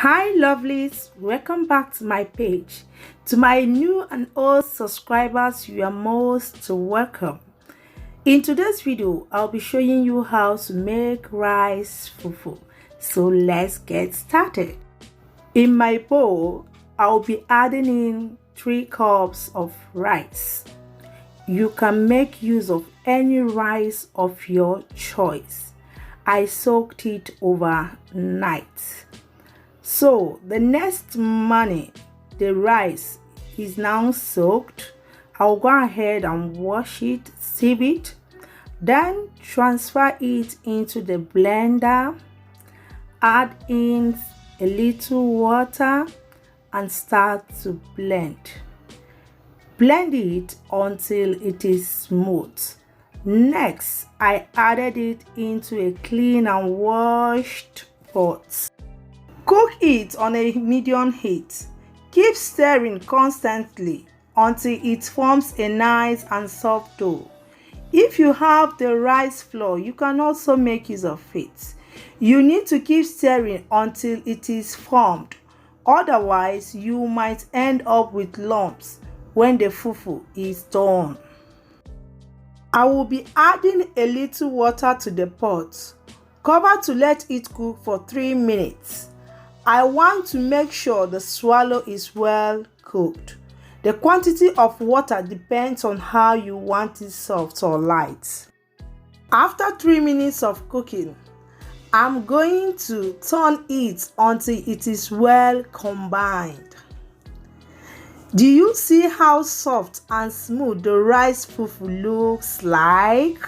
Hi lovelies, welcome back to my page. To my new and old subscribers, you are most welcome. In today's video, I'll be showing you how to make rice fufu. So let's get started. In my bowl, I'll be adding in 3 cups of rice. You can make use of any rice of your choice. I soaked it overnight. So the next morning, the rice is now soaked. I'll go ahead and wash it, sieve it, then transfer it into the blender, add in a little water and start to blend. Blend it until it is smooth. Next, I added it into a clean and washed pot. Cook it on a medium heat. Keep stirring constantly until it forms a nice and soft dough. If you have the rice flour, you can also make use of it. You need to keep stirring until it is formed. Otherwise, you might end up with lumps when the fufu is done. I will be adding a little water to the pot. Cover to let it cook for 3 minutes. I want to make sure the swallow is well cooked. The quantity of water depends on how you want it soft or light. After 3 minutes of cooking, I'm going to turn it until it is well combined. Do you see how soft and smooth the rice fufu looks like?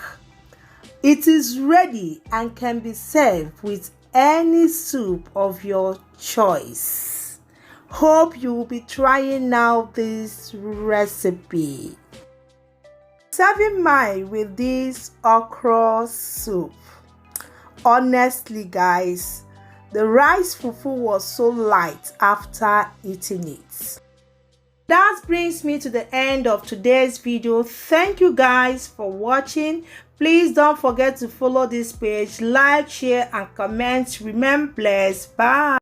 It is ready and can be served with any soup of your choice. Hope you will be trying now this recipe. Serving mine with this okra soup. Honestly guys, the rice fufu was so light after eating it. That brings me to the end of today's video. Thank you guys for watching. Please don't forget to follow this page, like, share and comment. Remain blessed. Bye.